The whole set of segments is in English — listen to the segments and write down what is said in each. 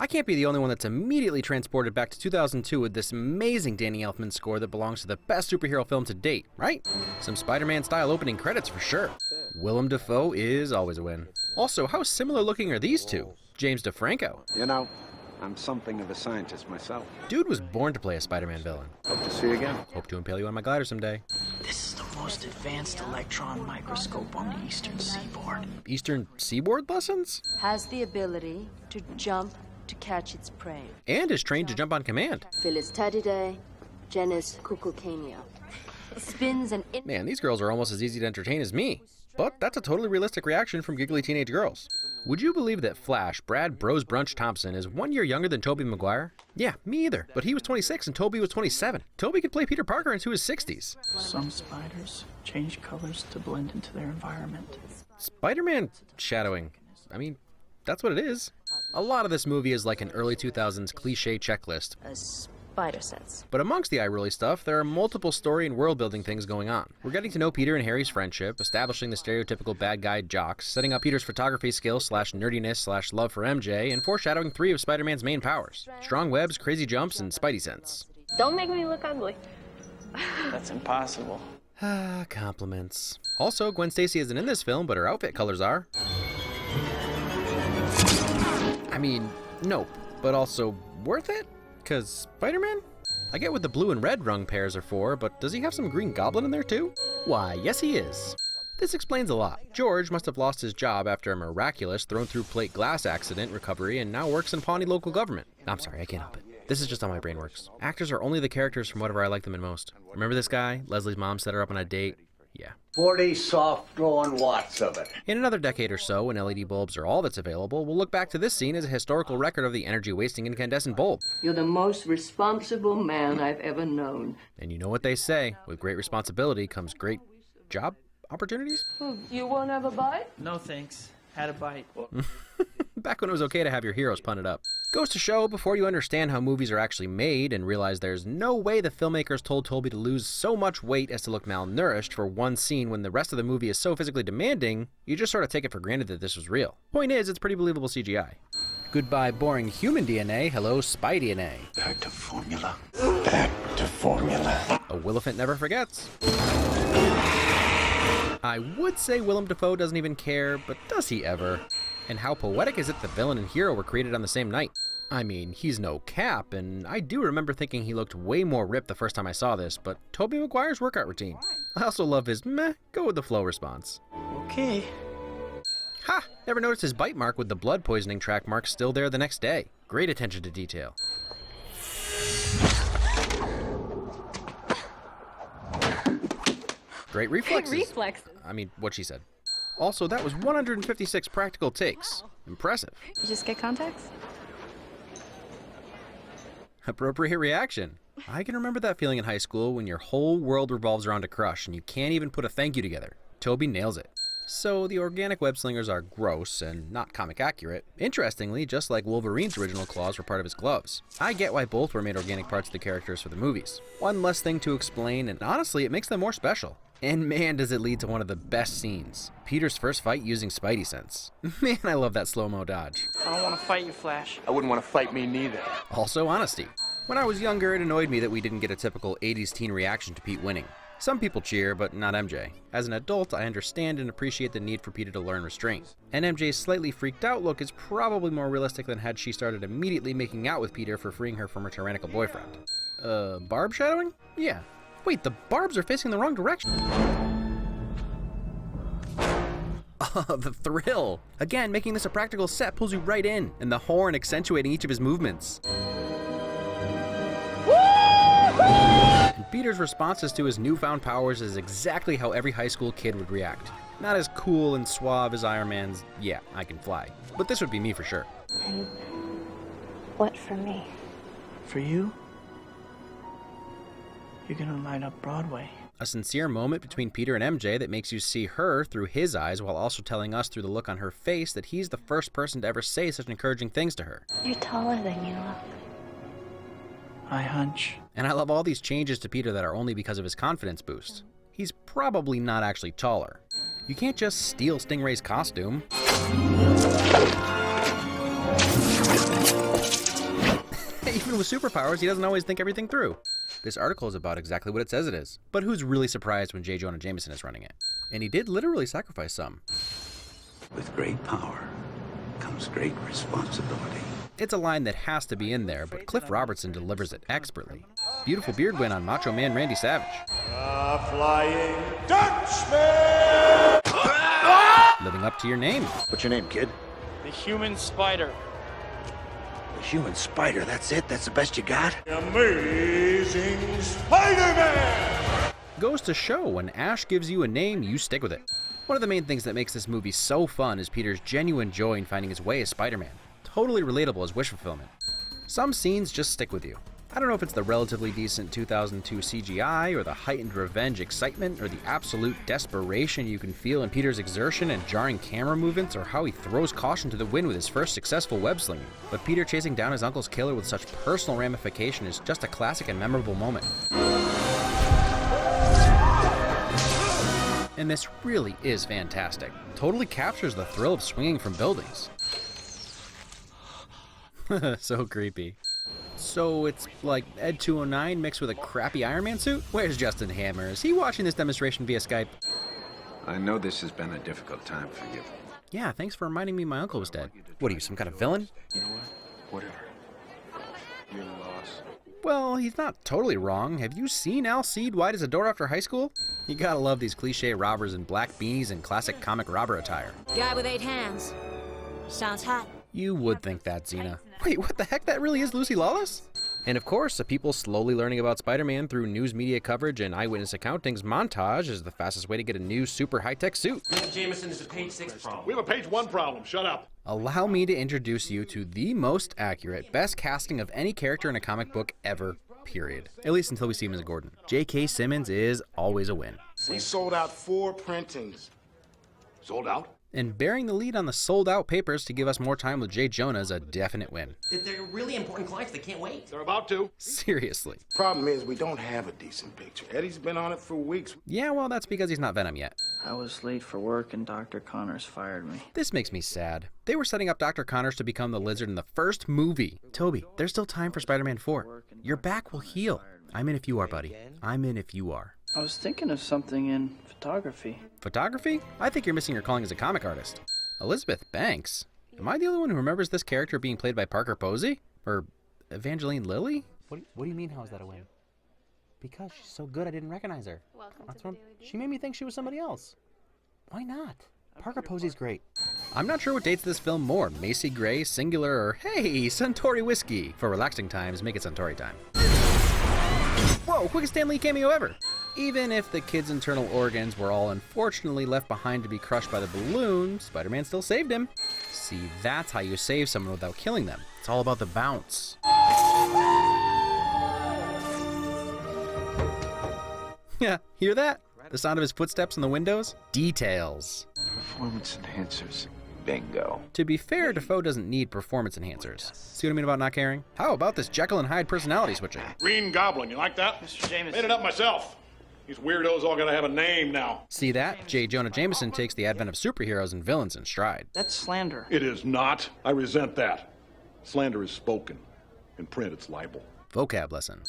I can't be the only one that's immediately transported back to 2002 with this amazing Danny Elfman score that belongs to the best superhero film to date, right? Some Spider-Man style opening credits for sure. Willem Dafoe is always a win. Also, how similar looking are these two? James DeFranco. You know, I'm something of a scientist myself. Dude was born to play a Spider-Man villain. Hope to see you again. Hope to impale you on my glider someday. This is the most advanced electron microscope on the eastern seaboard. Eastern Seaboard lessons? Has the ability to jump to catch its prey. And is trained to jump on command. Phyllis Tadidae, genus Cuculcania. Spins an Man, these girls are almost as easy to entertain as me. But that's a totally realistic reaction from giggly teenage girls. Would you believe that Flash, Brad Bros Brunch Thompson, is 1 year younger than Tobey Maguire? Yeah, me either. But he was 26 and Tobey was 27. Tobey could play Peter Parker into his 60s. Some spiders change colors to blend into their environment. Spider-Man shadowing. I mean, that's what it is. A lot of this movie is like an early 2000s cliche checklist. a spider sense. But amongst the eye-rolly stuff, there are multiple story and world-building things going on. We're getting to know Peter and Harry's friendship, establishing the stereotypical bad guy jocks, setting up Peter's photography skills / nerdiness / love for MJ, and foreshadowing 3 of Spider-Man's main powers: strong webs, crazy jumps, and Spidey sense. Don't make me look ugly. That's impossible. Ah, compliments. Also, Gwen Stacy isn't in this film, but her outfit colors are. I mean, nope, but also worth it? 'Cause Spider-Man? I get what the blue and red rung pairs are for, but does he have some Green Goblin in there too? Why, yes he is. This explains a lot. George must have lost his job after a miraculous thrown-through-plate glass accident recovery and now works in Pawnee local government. I'm sorry, I can't help it. This is just how my brain works. Actors are only the characters from whatever I like them in most. Remember this guy? Leslie's mom set her up on a date? Yeah. 40 soft-growing watts of it. In another decade or so, when LED bulbs are all that's available, we'll look back to this scene as a historical record of the energy-wasting incandescent bulb. You're the most responsible man I've ever known. And you know what they say, with great responsibility comes great job opportunities? You won't have a bite? No thanks. Had a bite. Back when it was okay to have your heroes punted up. Goes to show, before you understand how movies are actually made and realize there's no way the filmmakers told Tobey to lose so much weight as to look malnourished for one scene when the rest of the movie is so physically demanding, you just sort of take it for granted that this was real. Point is, it's pretty believable CGI. Goodbye boring human DNA, hello Spy DNA. Back to formula. Back to formula. A Willifant never forgets. I would say Willem Dafoe doesn't even care, but does he ever? And how poetic is it the villain and hero were created on the same night? I mean, he's no Cap, and I do remember thinking he looked way more ripped the first time I saw this, but Tobey Maguire's workout routine. I also love his meh, go with the flow response. Okay. Ha! Never noticed his bite mark with the blood poisoning track mark still there the next day. Great attention to detail. Great reflexes. I mean, what she said. Also, that was 156 practical takes. Impressive. You just get contacts? Appropriate reaction. I can remember that feeling in high school when your whole world revolves around a crush and you can't even put a thank you together. Tobey nails it. So the organic web slingers are gross and not comic accurate. Interestingly, just like Wolverine's original claws were part of his gloves. I get why both were made organic parts of the characters for the movies. One less thing to explain, and honestly, it makes them more special. And man, does it lead to one of the best scenes. Peter's first fight using Spidey sense. Man, I love that slow-mo dodge. I don't want to fight you, Flash. I wouldn't want to fight me neither. Also, honesty. When I was younger, it annoyed me that we didn't get a typical 80s teen reaction to Pete winning. Some people cheer, but not MJ. As an adult, I understand and appreciate the need for Peter to learn restraint. And MJ's slightly freaked out look is probably more realistic than had she started immediately making out with Peter for freeing her from her tyrannical boyfriend. Barb shadowing? Yeah. Wait, the barbs are facing the wrong direction. Oh, the thrill. Again, making this a practical set pulls you right in, and the horn accentuating each of his movements. And Peter's responses to his newfound powers is exactly how every high school kid would react. Not as cool and suave as Iron Man's, yeah, I can fly. But this would be me for sure. And what for me? For you? You're gonna light up Broadway. A sincere moment between Peter and MJ that makes you see her through his eyes while also telling us through the look on her face that he's the first person to ever say such encouraging things to her. You're taller than you look. I hunch. And I love all these changes to Peter that are only because of his confidence boost. He's probably not actually taller. You can't just steal Stingray's costume. even with superpowers, he doesn't always think everything through. This article is about exactly what it says it is, but who's really surprised when J. Jonah Jameson is running it? And he did literally sacrifice some. With great power comes great responsibility. It's a line that has to be in there, but Cliff Robertson delivers it expertly. Beautiful beard win on Macho Man Randy Savage. Flying Dutchman! Living up to your name. What's your name, kid? The human spider. The human spider, that's it? That's the best you got? Amazing Spider-Man! Goes to show when Ash gives you a name, you stick with it. One of the main things that makes this movie so fun is Peter's genuine joy in finding his way as Spider-Man. Totally relatable as wish fulfillment. Some scenes just stick with you. I don't know if it's the relatively decent 2002 CGI, or the heightened revenge excitement, or the absolute desperation you can feel in Peter's exertion and jarring camera movements, or how he throws caution to the wind with his first successful web slinging. But Peter chasing down his uncle's killer with such personal ramification is just a classic and memorable moment. And this really is fantastic. Totally captures the thrill of swinging from buildings. So creepy. So it's like Ed 209 mixed with a crappy Iron Man suit? Where's Justin Hammer? Is he watching this demonstration via Skype? I know this has been a difficult time for you. Yeah, thanks for reminding me my uncle was dead. What are you, some kind of villain? You know what? Whatever. Your loss. Well, he's not totally wrong. Have you seen Al Seed wide as a door after high school? You gotta love these cliche robbers in black beanies and classic comic robber attire. Guy with 8 hands. Sounds hot. You would think that, Xena. Wait, what the heck? That really is Lucy Lawless? And of course, the people slowly learning about Spider-Man through news media coverage and eyewitness accounting's montage is the fastest way to get a new super high-tech suit. Mr. Jameson is a page 6 problem. We have a page 1 problem. Shut up. Allow me to introduce you to the most accurate, best casting of any character in a comic book ever, period. At least until we see him as Gordon. J.K. Simmons is always a win. We sold out 4 printings. Sold out? And bearing the lead on the sold-out papers to give us more time with J. Jonah is a definite win. They're really important clients. They can't wait. They're about to. Seriously. Problem is, we don't have a decent picture. Eddie's been on it for weeks. Yeah, well, that's because he's not Venom yet. I was late for work and Dr. Connors fired me. This makes me sad. They were setting up Dr. Connors to become the Lizard in the first movie. Toby, there's still time for Spider-Man 4. Your back will heal. I'm in if you are, buddy. I'm in if you are. I was thinking of something in photography. Photography? I think you're missing your calling as a comic artist. Elizabeth Banks? Am I the only one who remembers this character being played by Parker Posey? Or Evangeline Lilly? What do you mean, how is that a win? Because she's so good I didn't recognize her. She made me think she was somebody else. Why not? Parker Posey's great. I'm not sure what dates this film more, Macy Gray, Singular, or hey, Suntory Whiskey. For relaxing times, make it Suntory time. Whoa, quickest Stan Lee cameo ever! Even if the kid's internal organs were all unfortunately left behind to be crushed by the balloon, Spider-Man still saved him. See, that's how you save someone without killing them. It's all about the bounce. Yeah, hear that? The sound of his footsteps in the windows? Details. Performance enhancers. Bingo. To be fair, Defoe doesn't need performance enhancers. See what I mean about not caring? How about this Jekyll and Hyde personality switching? Green Goblin, you like that? Mr. Jameson. Made it up myself. These weirdos all gotta have a name now. See that? J. Jonah Jameson takes the advent of superheroes and villains in stride. That's slander. It is not. I resent that. Slander is spoken. In print, it's libel. Vocab lesson.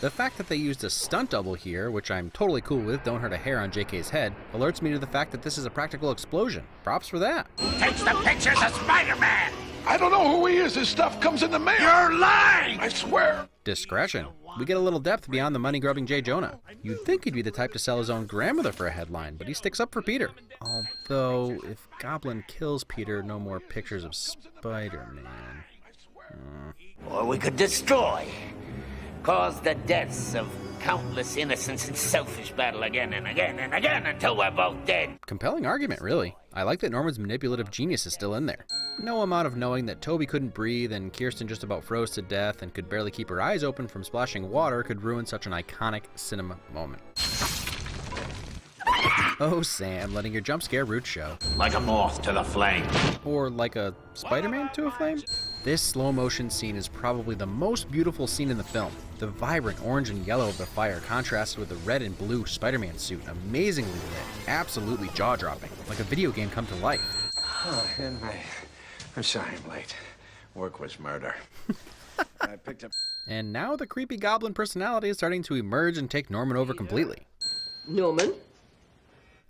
The fact that they used a stunt double here, which I'm totally cool with, don't hurt a hair on JK's head, alerts me to the fact that this is a practical explosion. Props for that. Takes the pictures of Spider-Man! I don't know who he is. His stuff comes in the mail. You're lying! I swear. Discretion. We get a little depth beyond the money-grubbing J. Jonah. You'd think he'd be the type to sell his own grandmother for a headline, but he sticks up for Peter. Although, if Goblin kills Peter, no more pictures of Spider-Man. Or we could destroy. Cause the deaths of countless innocents in selfish battle again and again and again until we're both dead. Compelling argument, really. I like that Norman's manipulative genius is still in there. No amount of knowing that Toby couldn't breathe and Kirsten just about froze to death and could barely keep her eyes open from splashing water could ruin such an iconic cinema moment. Oh, Sam, letting your jump scare roots show. Like a moth to the flame. Or like a Spider-Man to a flame? This slow motion scene is probably the most beautiful scene in the film. The vibrant orange and yellow of the fire contrasted with the red and blue Spider-Man suit, amazingly lit, absolutely jaw-dropping, like a video game come to life. Oh, I'm sorry I'm late. Work was murder. I picked up... And now the creepy goblin personality is starting to emerge and take Norman over completely. Norman?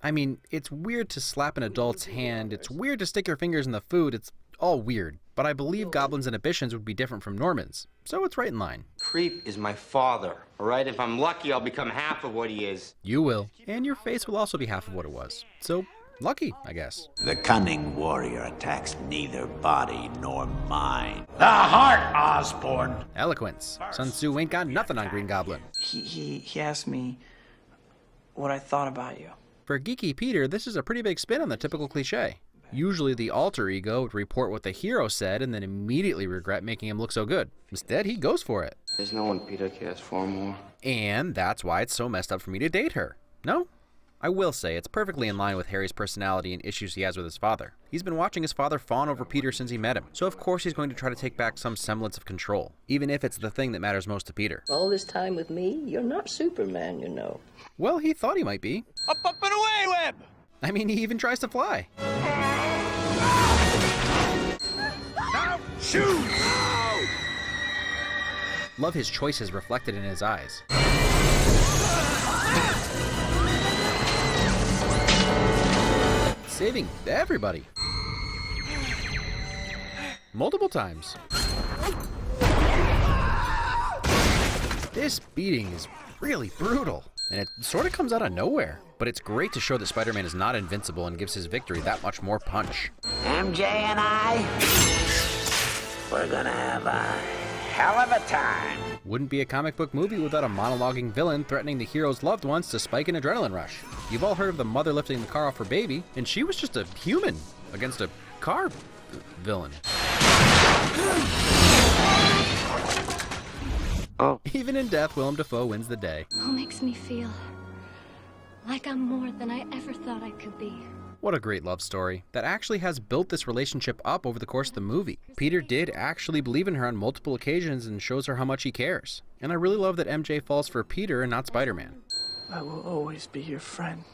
I mean, it's weird to slap an adult's hand, it's weird to stick your fingers in the food, it's all weird. But I believe Goblin's inhibitions would be different from Norman's, so it's right in line. Creep is my father, all right? If I'm lucky, I'll become half of what he is. You will, and your face will also be half of what it was. So, lucky, I guess. The cunning warrior attacks neither body nor mind. The heart, Osborne. Eloquence. Sun Tzu ain't got nothing on Green Goblin. He asked me what I thought about you. For geeky Peter, this is a pretty big spin on the typical cliche. Usually the alter ego would report what the hero said and then immediately regret making him look so good. Instead, he goes for it. There's no one Peter cares for more. And that's why it's so messed up for me to date her. No? I will say, it's perfectly in line with Harry's personality and issues he has with his father. He's been watching his father fawn over Peter since he met him, so of course he's going to try to take back some semblance of control, even if it's the thing that matters most to Peter. All this time with me, you're not Superman, you know. Well, he thought he might be. Up and away, Webb! I mean, he even tries to fly. Now, shoot! Love his choices reflected in his eyes. Saving everybody. Multiple times. This beating is really brutal, and it sort of comes out of nowhere. But it's great to show that Spider-Man is not invincible and gives his victory that much more punch. MJ and I, we're gonna have a hell of a time. Wouldn't be a comic book movie without a monologuing villain threatening the hero's loved ones to spike an adrenaline rush. You've all heard of the mother lifting the car off her baby, and she was just a human against a car villain. Oh. Even in death, Willem Dafoe wins the day. Who makes me feel like I'm more than I ever thought I could be? What a great love story that actually has built this relationship up over the course of the movie. Peter did actually believe in her on multiple occasions and shows her how much he cares. And I really love that MJ falls for Peter and not Spider-Man. I will always be your friend.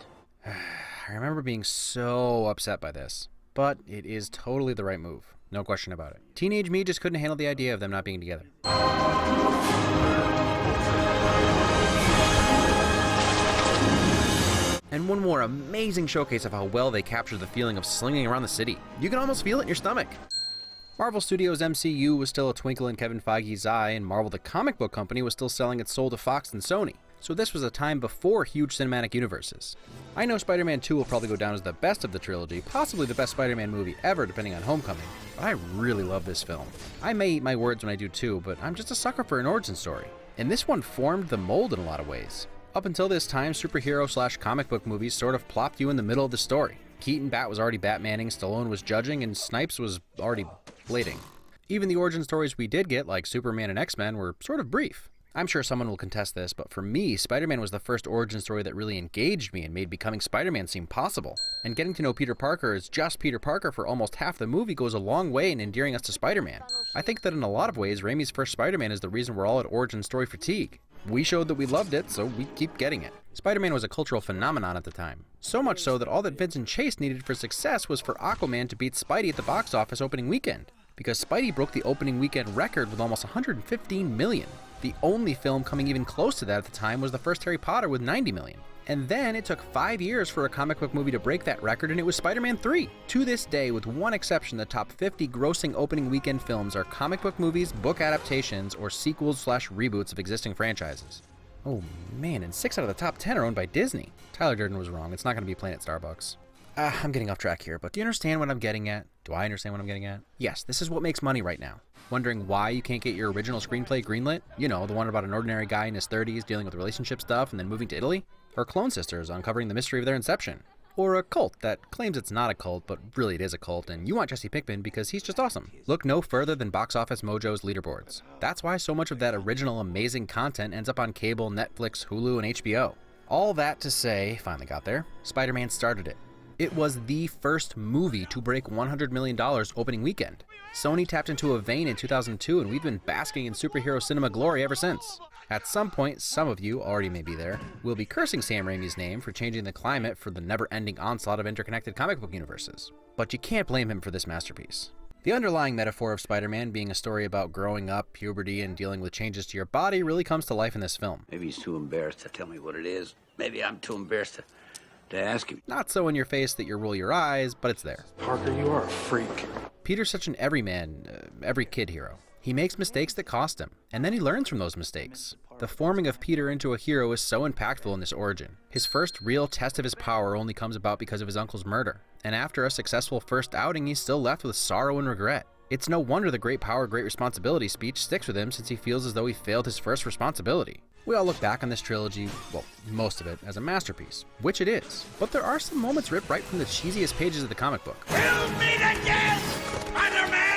I remember being so upset by this, but it is totally the right move. No question about it. Teenage me just couldn't handle the idea of them not being together. And one more amazing showcase of how well they captured the feeling of slinging around the city. You can almost feel it in your stomach. Marvel Studios' MCU was still a twinkle in Kevin Feige's eye, and Marvel the comic book company was still selling its soul to Fox and Sony. So this was a time before huge cinematic universes. I know Spider-Man 2 will probably go down as the best of the trilogy, possibly the best Spider-Man movie ever depending on Homecoming, but I really love this film. I may eat my words when I do too, but I'm just a sucker for an origin story. And this one formed the mold in a lot of ways. Up until this time, superhero/comic book movies sort of plopped you in the middle of the story. Keaton Bat was already Batmaning, Stallone was judging, and Snipes was already blading. Even the origin stories we did get, like Superman and X-Men, were sort of brief. I'm sure someone will contest this, but for me, Spider-Man was the first origin story that really engaged me and made becoming Spider-Man seem possible. And getting to know Peter Parker as just Peter Parker for almost half the movie goes a long way in endearing us to Spider-Man. I think that in a lot of ways, Raimi's first Spider-Man is the reason we're all at origin story fatigue. We showed that we loved it, so we keep getting it. Spider-Man was a cultural phenomenon at the time. So much so that all that Vincent Chase needed for success was for Aquaman to beat Spidey at the box office opening weekend. Because Spidey broke the opening weekend record with almost $115 million. The only film coming even close to that at the time was the first Harry Potter with $90 million. And then it took 5 years for a comic book movie to break that record, and it was Spider-Man 3. To this day, with one exception, the top 50 grossing opening weekend films are comic book movies, book adaptations, or sequels/reboots of existing franchises. Oh man, and 6 out of the top 10 are owned by Disney. Tyler Durden was wrong, it's not going to be playing at Starbucks. I'm getting off track here, but do you understand what I'm getting at? Do I understand what I'm getting at? Yes, this is what makes money right now. Wondering why you can't get your original screenplay greenlit? You know, the one about an ordinary guy in his 30s dealing with relationship stuff and then moving to Italy? Or Clone Sisters uncovering the mystery of their inception? Or a cult that claims it's not a cult, but really it is a cult, and you want Jesse Pinkman because he's just awesome. Look no further than Box Office Mojo's leaderboards. That's why so much of that original amazing content ends up on cable, Netflix, Hulu, and HBO. All that to say, finally got there, Spider-Man started it. It was the first movie to break $100 million opening weekend. Sony tapped into a vein in 2002, and we've been basking in superhero cinema glory ever since. At some point, some of you, already may be there, will be cursing Sam Raimi's name for changing the climate for the never-ending onslaught of interconnected comic book universes. But you can't blame him for this masterpiece. The underlying metaphor of Spider-Man being a story about growing up, puberty, and dealing with changes to your body really comes to life in this film. Maybe he's too embarrassed to tell me what it is. Maybe I'm too embarrassed to ask him. Not so in your face that you roll your eyes, but it's there. Parker, you are a freak. Peter's such an everyman, every kid hero. He makes mistakes that cost him, and then he learns from those mistakes. The forming of Peter into a hero is so impactful in this origin. His first real test of his power only comes about because of his uncle's murder, and after a successful first outing, he's still left with sorrow and regret. It's no wonder the great power, great responsibility speech sticks with him, since he feels as though he failed his first responsibility. We all look back on this trilogy, well, most of it, as a masterpiece, which it is, but there are some moments ripped right from the cheesiest pages of the comic book. We'll meet again, Spider-Man!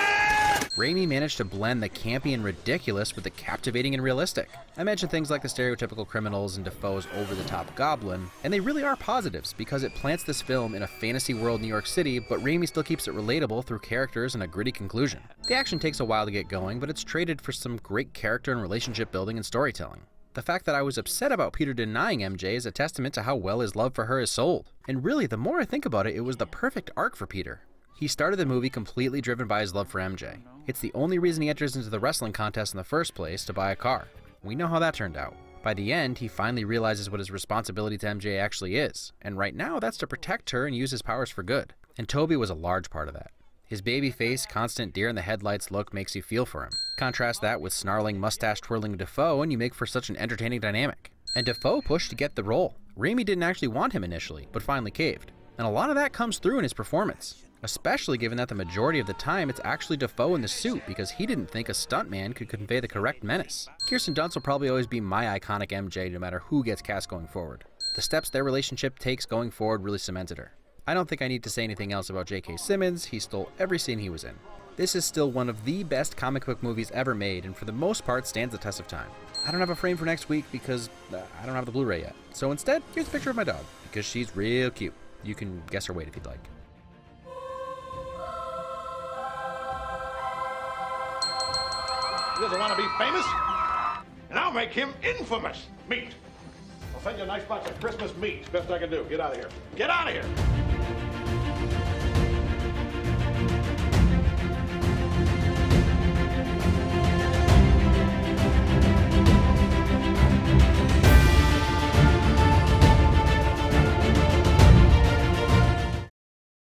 Raimi managed to blend the campy and ridiculous with the captivating and realistic. I mentioned things like the stereotypical criminals and Defoe's over-the-top Goblin, and they really are positives because it plants this film in a fantasy world New York City, but Raimi still keeps it relatable through characters and a gritty conclusion. The action takes a while to get going, but it's traded for some great character and relationship building and storytelling. The fact that I was upset about Peter denying MJ is a testament to how well his love for her is sold. And really, the more I think about it, it was the perfect arc for Peter. He started the movie completely driven by his love for MJ. It's the only reason he enters into the wrestling contest in the first place, to buy a car. We know how that turned out. By the end, he finally realizes what his responsibility to MJ actually is, and right now that's to protect her and use his powers for good. And Tobey was a large part of that. His baby face, constant deer in the headlights look makes you feel for him. Contrast that with snarling, mustache-twirling Defoe and you make for such an entertaining dynamic. And Defoe pushed to get the role. Raimi didn't actually want him initially, but finally caved. And a lot of that comes through in his performance. Especially given that the majority of the time it's actually Defoe in the suit because he didn't think a stuntman could convey the correct menace. Kirsten Dunst will probably always be my iconic MJ no matter who gets cast going forward. The steps their relationship takes going forward really cemented her. I don't think I need to say anything else about J.K. Simmons. He stole every scene he was in. This is still one of the best comic book movies ever made and for the most part stands the test of time. I don't have a frame for next week because I don't have the Blu-ray yet. So instead, here's a picture of my dog because she's real cute. You can guess her weight if you'd like. He doesn't want to be famous, and I'll make him infamous. Meat. I'll send you a nice box of Christmas meat. Best I can do. Get out of here. Get out of here!